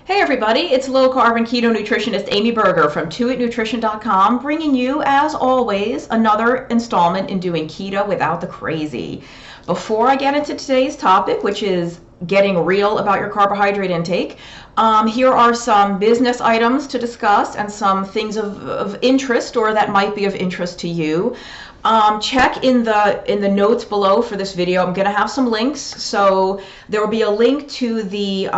Hey everybody, it's low carb and keto nutritionist Amy Berger from 2itnutrition.com, bringing you, as always, another installment in doing keto without the crazy. Before I get into today's topic, which is getting real about your carbohydrate intake, here are some business items to discuss and some things of interest or that might be of interest to you. Check in the notes below for this video. I'm going to have some links. So there will be a link to the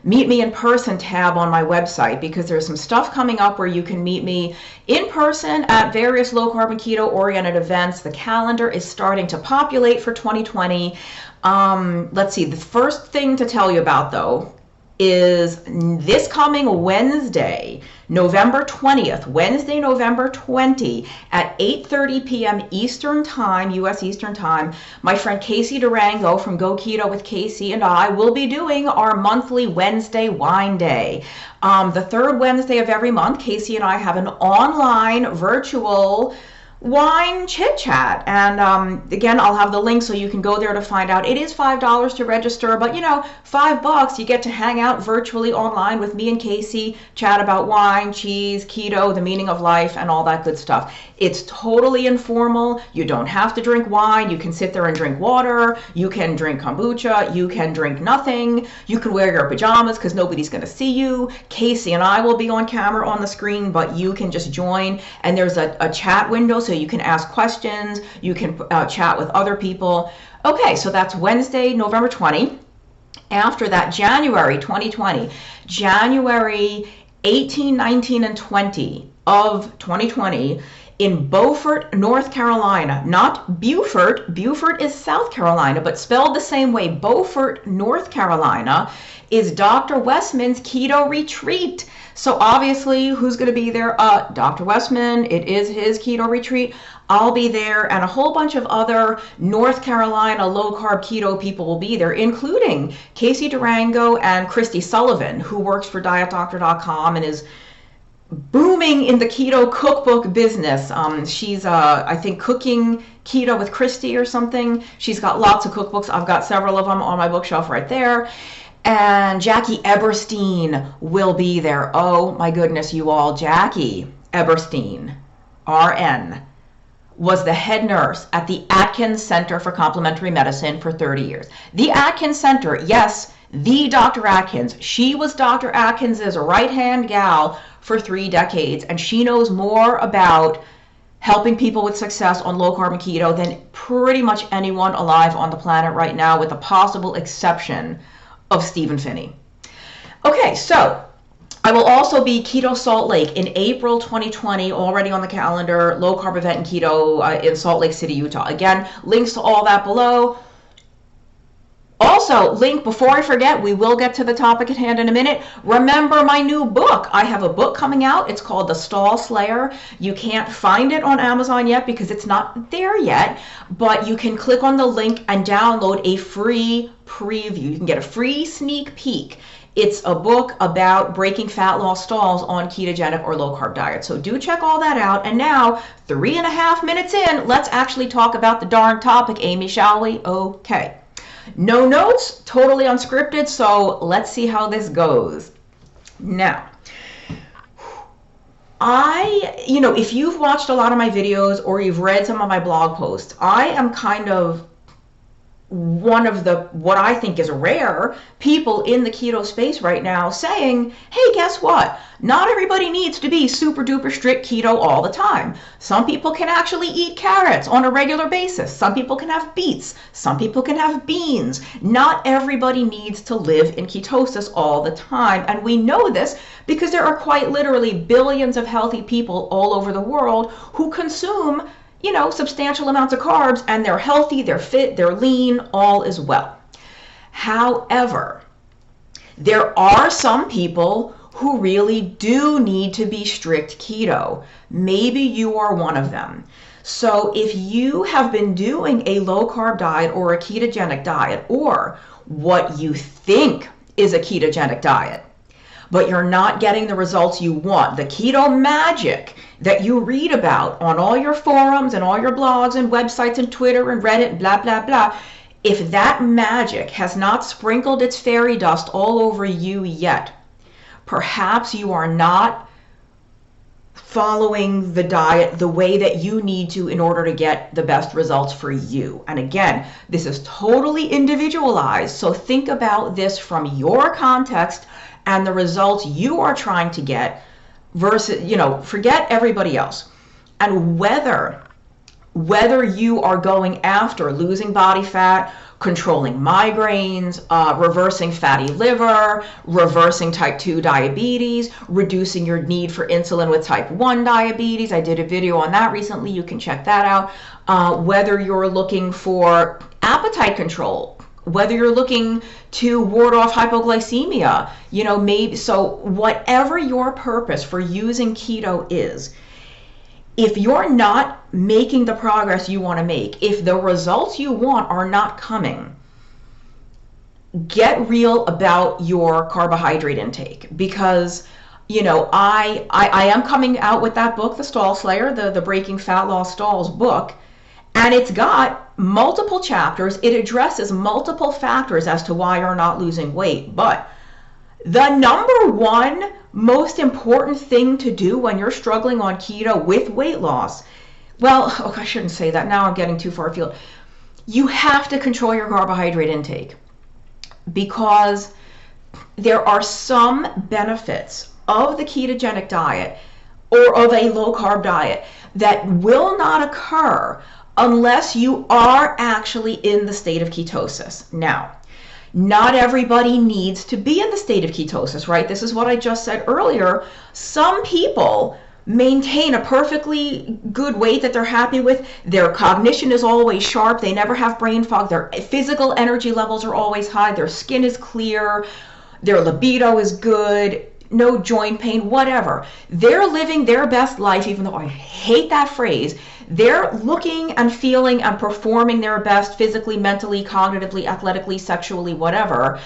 Meet Me in Person tab on my website, because there's some stuff coming up where you can meet me in person at various low carb and keto oriented events. The calendar is starting to populate for 2020. Let's see, the first thing to tell you about though is this coming Wednesday, November 20th, Wednesday, November 20 at 8:30 p.m. Eastern Time, U.S. Eastern Time, my friend Casey Durango from Go Keto with Casey and I will be doing our monthly Wednesday Wine Day. The third Wednesday of every month, Casey and I have an online virtual wine chit chat, and again, I'll have the link so you can go there to find out. It is $5 to register, but you know, $5 you get to hang out virtually online with me and Casey, chat about wine, cheese, keto, the meaning of life, and all that good stuff. It's totally informal. You don't have to drink wine. You can sit there and drink water. You can drink kombucha. You can drink nothing. You can wear your pajamas because nobody's going to see you. Casey and I will be on camera on the screen, but you can just join, and there's a chat window so you can ask questions, you can chat with other people. Okay, so that's Wednesday, November 20. After that, January 2020, January 18, 19, and 20 of 2020 in Beaufort, North Carolina, not Beaufort. Beaufort is South Carolina, but spelled the same way. Beaufort, North Carolina is Dr. Westman's Keto Retreat. So obviously, who's going to be there? Dr. Westman. It is his keto retreat. I'll be there, and a whole bunch of other North Carolina low-carb keto people will be there, including Casey Durango and Christy Sullivan, who works for DietDoctor.com and is booming in the keto cookbook business. She's, I think, cooking keto with Christy or something. She's got lots of cookbooks. I've got several of them on my bookshelf right there. And Jackie Eberstein will be there. Oh my goodness, you all. Jackie Eberstein, RN, was the head nurse at the Atkins Center for Complementary Medicine for 30 years. The Atkins Center, yes, the Dr. Atkins. She was Dr. Atkins's right-hand gal for 3 decades, and she knows more about helping people with success on low carb and keto than pretty much anyone alive on the planet right now, with the possible exception of Stephen Finney. Okay, so I will also be Keto Salt Lake in April 2020, already on the calendar, low carb event in keto in Salt Lake City, Utah. Again, links to all that below. Also, link, before I forget, we will get to the topic at hand in a minute. Remember my new book. I have a book coming out. It's called The Stall Slayer. You can't find it on Amazon yet because it's not there yet, but you can click on the link and download a free preview. You can get a free sneak peek. It's a book about breaking fat loss stalls on ketogenic or low carb diet. So do check all that out. And now, 3.5 minutes in, let's actually talk about the darn topic, Amy, shall we? Okay. No notes, totally unscripted, so let's see how this goes. Now, if you've watched a lot of my videos or you've read some of my blog posts, I am kind of one of the, what I think is rare people in the keto space right now saying, hey, guess what? Not everybody needs to be super duper strict keto all the time. Some people can actually eat carrots on a regular basis. Some people can have beets. Some people can have beans. Not everybody needs to live in ketosis all the time. And we know this because there are quite literally billions of healthy people all over the world who consume substantial amounts of carbs, and they're healthy, they're fit, they're lean, all is well. However, there are some people who really do need to be strict keto. Maybe you are one of them. So if you have been doing a low carb diet or a ketogenic diet, or what you think is a ketogenic diet, but you're not getting the results you want, the keto magic that you read about on all your forums and all your blogs and websites and Twitter and Reddit and blah, blah, blah, if that magic has not sprinkled its fairy dust all over you yet, Perhaps you are not following the diet the way that you need to in order to get the best results for you. And again, this is totally individualized. So think about this from your context and the results you are trying to get versus, forget everybody else. And whether you are going after losing body fat, controlling migraines, reversing fatty liver, reversing type 2 diabetes, reducing your need for insulin with type 1 diabetes. I did a video on that recently. You can check that out. Whether you're looking for appetite control, whether you're looking to ward off hypoglycemia, maybe, so whatever your purpose for using keto is, if you're not making the progress you want to make, if the results you want are not coming, get real about your carbohydrate intake. Because, I am coming out with that book, The Stall Slayer, the Breaking Fat Loss Stalls book, and it's got multiple chapters. It addresses multiple factors as to why you're not losing weight. But the number one most important thing to do when you're struggling on keto with weight loss, I shouldn't say that. Now I'm getting too far afield. You have to control your carbohydrate intake, because there are some benefits of the ketogenic diet or of a low carb diet that will not occur unless you are actually in the state of ketosis. Now, not everybody needs to be in the state of ketosis, right? This is what I just said earlier. Some people maintain a perfectly good weight that they're happy with. Their cognition is always sharp. They never have brain fog. Their physical energy levels are always high. Their skin is clear. Their libido is good. No joint pain, whatever. They're living their best life, even though I hate that phrase. They're looking and feeling and performing their best physically, mentally, cognitively, athletically, sexually, whatever,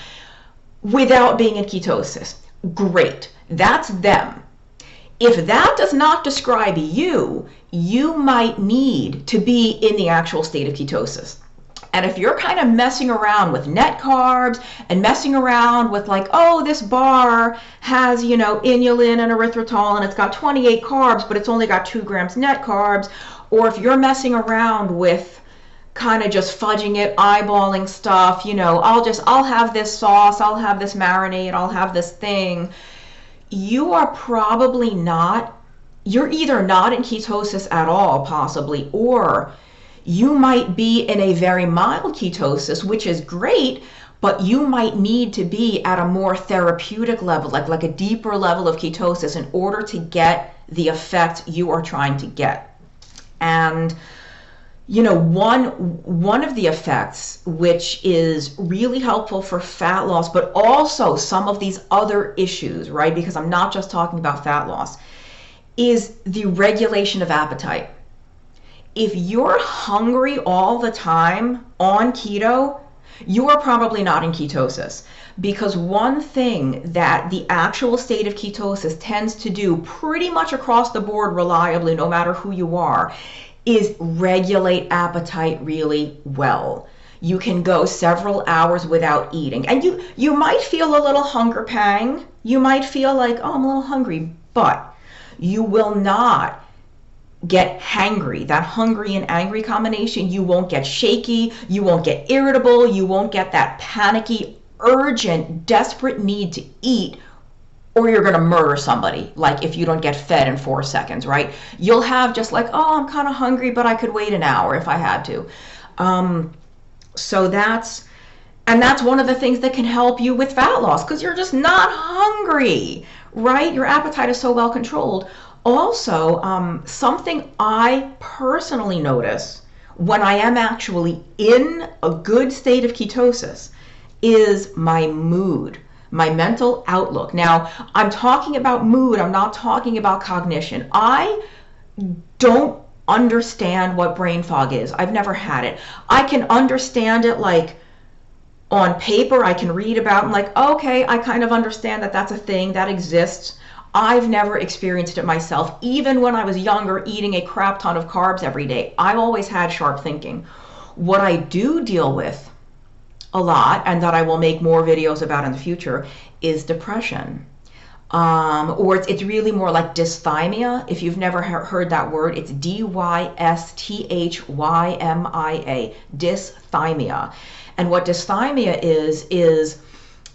without being in ketosis. Great. That's them. If that does not describe you, you might need to be in the actual state of ketosis. And if you're kind of messing around with net carbs and messing around with this bar has, inulin and erythritol and it's got 28 carbs, but it's only got 2 grams net carbs, or if you're messing around with kind of just fudging it, eyeballing stuff, I'll have this sauce, I'll have this marinade, I'll have this thing. You are probably you're either not in ketosis at all, possibly, or you might be in a very mild ketosis, which is great, but you might need to be at a more therapeutic level, like a deeper level of ketosis in order to get the effect you are trying to get. And one of the effects, which is really helpful for fat loss, but also some of these other issues, right? Because I'm not just talking about fat loss, is the regulation of appetite. If you're hungry all the time on keto, you are probably not in ketosis. Because one thing that the actual state of ketosis tends to do pretty much across the board reliably, no matter who you are, is regulate appetite really well. You can go several hours without eating. And you might feel a little hunger pang. You might feel like, I'm a little hungry, but you will not get hangry. That hungry and angry combination, you won't get shaky, you won't get irritable, you won't get that panicky, urgent, desperate need to eat, or you're going to murder somebody, like if you don't get fed in 4 seconds, right? You'll have just I'm kind of hungry, but I could wait an hour if I had to. So that's one of the things that can help you with fat loss, because you're just not hungry, right? Your appetite is so well controlled. Also, something I personally notice when I am actually in a good state of ketosis is my mood, my mental outlook. Now, I'm talking about mood. I'm not talking about cognition. I don't understand what brain fog is. I've never had it. I can understand it on paper. I can read about it okay, I kind of understand that that's a thing that exists. I've never experienced it myself. Even when I was younger, eating a crap ton of carbs every day, I always had sharp thinking. What I do deal with a lot, and that I will make more videos about in the future, is depression. Or it's really more like dysthymia. If you've never heard that word, it's dysthymia, dysthymia. And what dysthymia is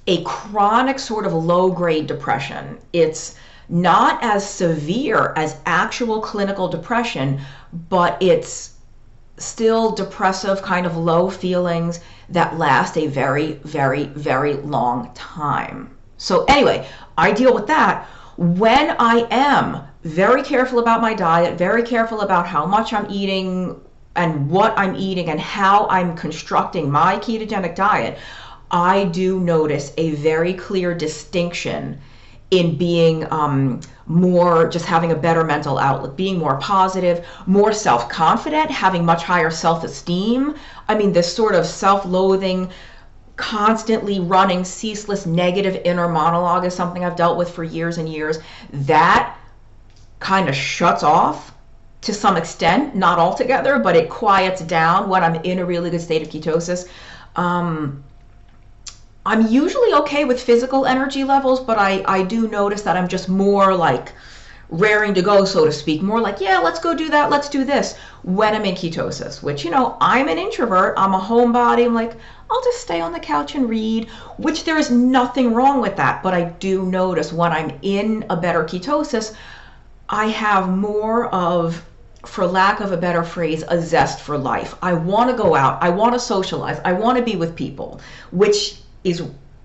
a chronic sort of low-grade depression. It's not as severe as actual clinical depression, but it's still depressive, kind of low feelings that last a very, very, very long time. So anyway, I deal with that when I am very careful about my diet, very careful about how much I'm eating and what I'm eating and how I'm constructing my ketogenic diet. I do notice a very clear distinction in being more, just having a better mental outlook, being more positive, more self-confident, having much higher self-esteem. I mean, this sort of self-loathing, constantly running, ceaseless negative inner monologue is something I've dealt with for years and years. That kind of shuts off to some extent, not altogether, but it quiets down when I'm in a really good state of ketosis. I'm usually okay with physical energy levels, but I do notice that I'm just more like raring to go, so to speak, more like, yeah, let's go do that, let's do this, when I'm in ketosis, which, I'm an introvert, I'm a homebody, I'm like, I'll just stay on the couch and read, which there is nothing wrong with that, but I do notice when I'm in a better ketosis, I have more of, for lack of a better phrase, a zest for life. I want to go out, I want to socialize, I want to be with people, which is,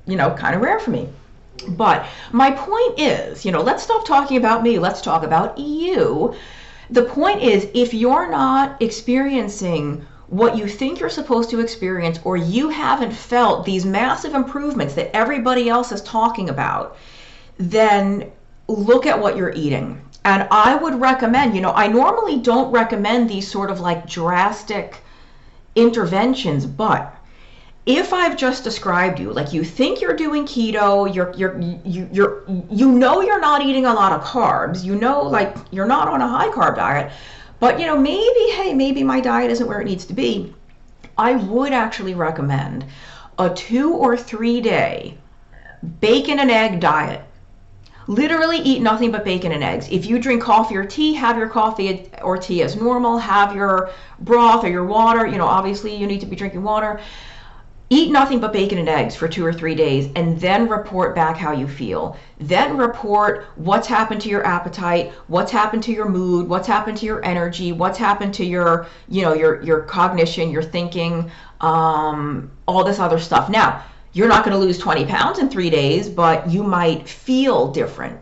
kind of rare for me. But my point is, let's stop talking about me. Let's talk about you. The point is, if you're not experiencing what you think you're supposed to experience, or you haven't felt these massive improvements that everybody else is talking about, then look at what you're eating. And I would recommend, I normally don't recommend these sort of like drastic interventions, but if I've just described you, like you think you're doing keto, you're not eating a lot of carbs, like you're not on a high carb diet, but maybe my diet isn't where it needs to be, I would actually recommend a 2 or 3 day bacon and egg diet. Literally eat nothing but bacon and eggs. If you drink coffee or tea, have your coffee or tea as normal, have your broth or your water, obviously you need to be drinking water. Eat nothing but bacon and eggs for 2 or 3 days, and then report back how you feel. Then report what's happened to your appetite, what's happened to your mood, what's happened to your energy, what's happened to your, your cognition, your thinking, all this other stuff. Now, you're not going to lose 20 pounds in 3 days, but you might feel different.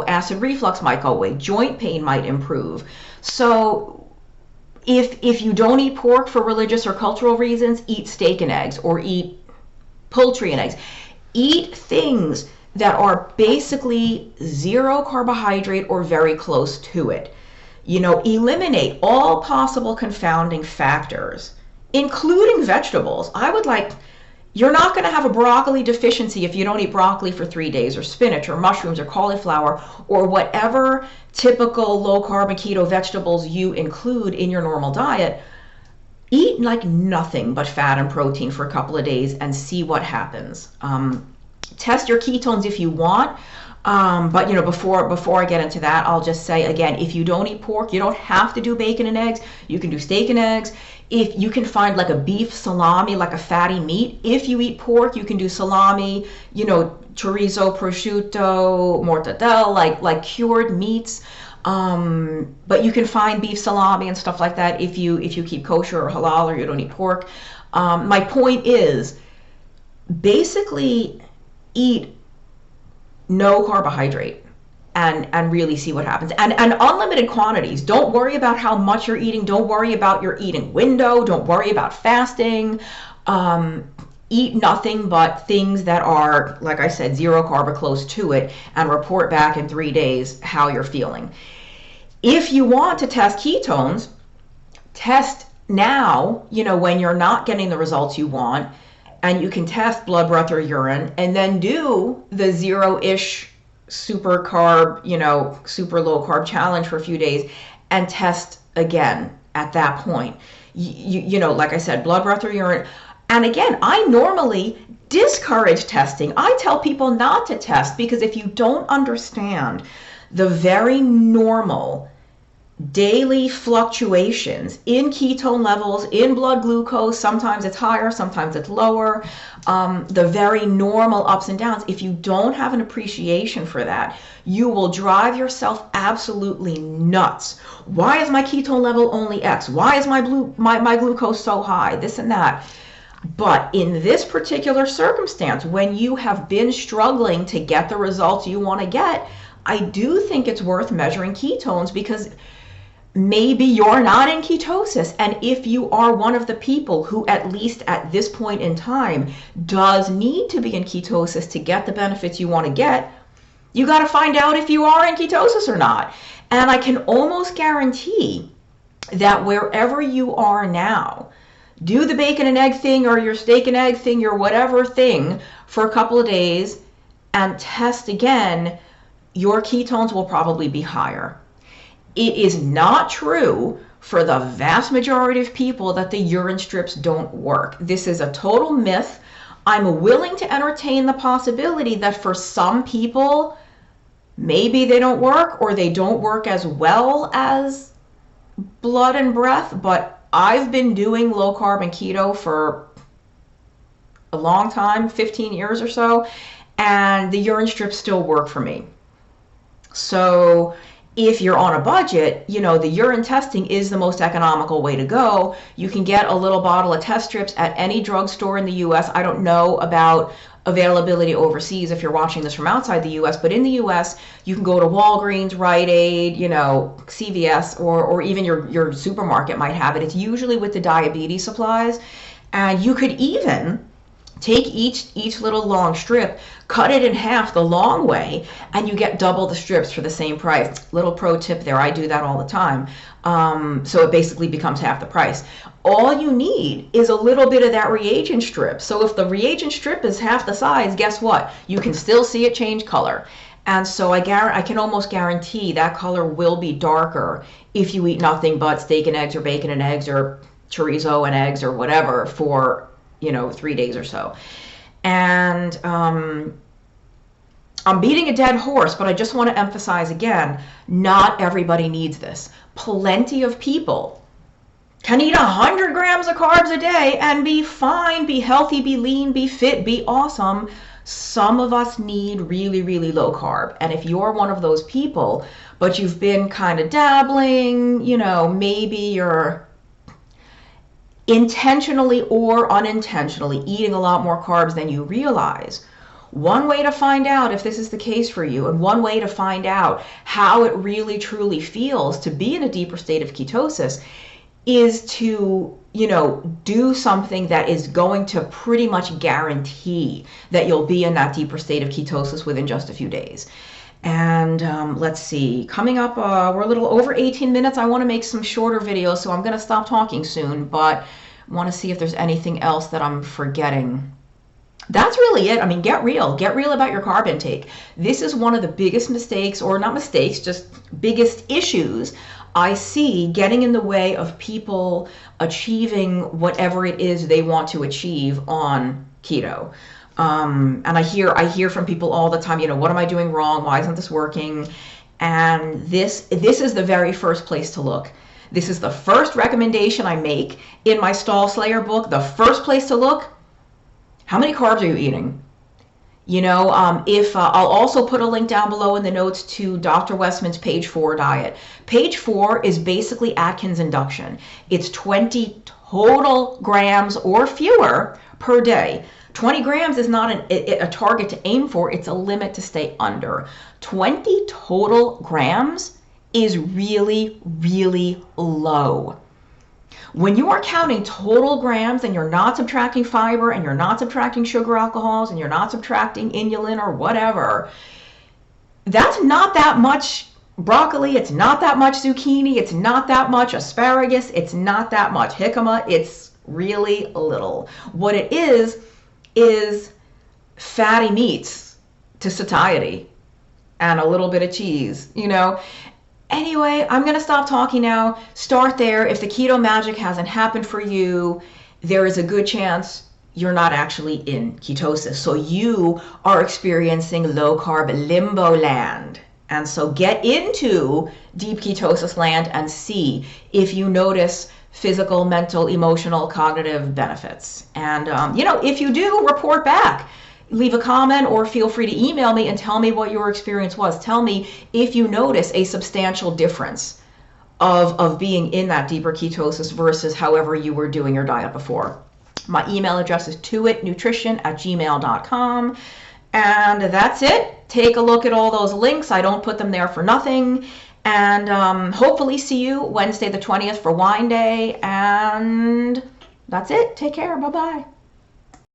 Acid reflux might go away, joint pain might improve. So if you don't eat pork for religious or cultural reasons, eat steak and eggs, or eat poultry and eggs. Eat things that are basically zero carbohydrate or very close to it. Eliminate all possible confounding factors, including vegetables. You're not going to have a broccoli deficiency if you don't eat broccoli for 3 days, or spinach or mushrooms or cauliflower or whatever typical low carb and keto vegetables you include in your normal diet. Eat like nothing but fat and protein for a couple of days and see what happens. Test your ketones if you want. But before I get into that, I'll just say again, if you don't eat pork, you don't have to do bacon and eggs. You can do steak and eggs. If you can find like a beef salami, like a fatty meat. If you eat pork, you can do salami, chorizo, prosciutto, mortadella, like cured meats. But you can find beef salami and stuff like that if you keep kosher or halal, or you don't eat pork. My point is, basically eat no carbohydrate and really see what happens. And unlimited quantities. Don't worry about how much you're eating. Don't worry about your eating window. Don't worry about fasting. Eat nothing but things that are, like I said, zero carb or close to it, and report back in 3 days how you're feeling. If you want to test ketones, test now, when you're not getting the results you want, and you can test blood, breath, or urine, and then do the zero-ish super carb, super low carb challenge for a few days, and test again at that point. Like I said, blood, breath, or urine. And again, I normally discourage testing. I tell people not to test because if you don't understand the very normal daily fluctuations in ketone levels, in blood glucose, sometimes it's higher, sometimes it's lower, the very normal ups and downs, if you don't have an appreciation for that, you will drive yourself absolutely nuts. Why is my ketone level only X? Why is my glucose so high? This and that. But in this particular circumstance, when you have been struggling to get the results you want to get, I do think it's worth measuring ketones, because maybe you're not in ketosis. And if you are one of the people who, at least at this point in time, does need to be in ketosis to get the benefits you want to get, you got to find out if you are in ketosis or not. And I can almost guarantee that wherever you are now, do the bacon and egg thing or your steak and egg thing, your whatever thing, for a couple of days and test again, your ketones will probably be higher. It is not true for the vast majority of people that the urine strips don't work. This is a total myth. I'm willing to entertain the possibility that for some people, maybe they don't work, or they don't work as well as blood and breath, but I've been doing low carb and keto for a long time, 15 years or so, and the urine strips still work for me. So if you're on a budget, you know, the urine testing is the most economical way to go. You can get a little bottle of test strips at any drugstore in the US. I don't know about availability overseas if you're watching this from outside the US, but in the US, you can go to Walgreens, Rite Aid, you know, CVS, or even your supermarket might have it. It's usually with the diabetes supplies. And you could even take each little long strip, cut it in half the long way, and you get double the strips for the same price. Little pro tip there, I do that all the time. So it basically becomes half the price. All you need is a little bit of that reagent strip. So if the reagent strip is half the size, guess what? You can still see it change color. And so I can almost guarantee that color will be darker if you eat nothing but steak and eggs or bacon and eggs or chorizo and eggs or whatever for, 3 days or so. And I'm beating a dead horse, but I just want to emphasize again, not everybody needs this. Plenty of people can eat 100 grams of carbs a day and be fine, be healthy, be lean, be fit, be awesome. Some of us need really, really low carb. And if you're one of those people, but you've been kind of dabbling, maybe you're intentionally or unintentionally eating a lot more carbs than you realize. One way to find out if this is the case for you, and one way to find out how it really truly feels to be in a deeper state of ketosis, is to, do something that is going to pretty much guarantee that you'll be in that deeper state of ketosis within just a few days. And let's see, coming up, we're a little over 18 minutes. I want to make some shorter videos, so I'm going to stop talking soon, but I want to see if there's anything else that I'm forgetting. That's really it. I mean, get real about your carb intake. This is one of the biggest mistakes, or not mistakes, just biggest issues I see getting in the way of people achieving whatever it is they want to achieve on keto. And I hear from people all the time, what am I doing wrong? Why isn't this working? And this is the very first place to look. This is the first recommendation I make in my Stall Slayer book. The first place to look: how many carbs are you eating? I'll also put a link down below in the notes to Dr. Westman's page 4 diet. Page 4 is basically Atkins induction. It's 20 total grams or fewer per day. 20 grams is not a target to aim for. It's a limit to stay under. 20 total grams is really, really low. When you are counting total grams and you're not subtracting fiber and you're not subtracting sugar alcohols and you're not subtracting inulin or whatever, that's not that much broccoli, it's not that much zucchini, it's not that much asparagus, it's not that much jicama, it's really little. What it is fatty meats to satiety and a little bit of cheese, Anyway, I'm going to stop talking now. Start there. If the keto magic hasn't happened for you, there is a good chance you're not actually in ketosis. So you are experiencing low carb limbo land. And so get into deep ketosis land and see if you notice physical, mental, emotional, cognitive benefits. And, if you do, report back. Leave a comment or feel free to email me and tell me what your experience was. Tell me if you notice a substantial difference of being in that deeper ketosis versus however you were doing your diet before. My email address is toitnutrition@gmail.com. And that's it. Take a look at all those links. I don't put them there for nothing. And hopefully see you Wednesday the 20th for Wine Day. And that's it. Take care. Bye-bye.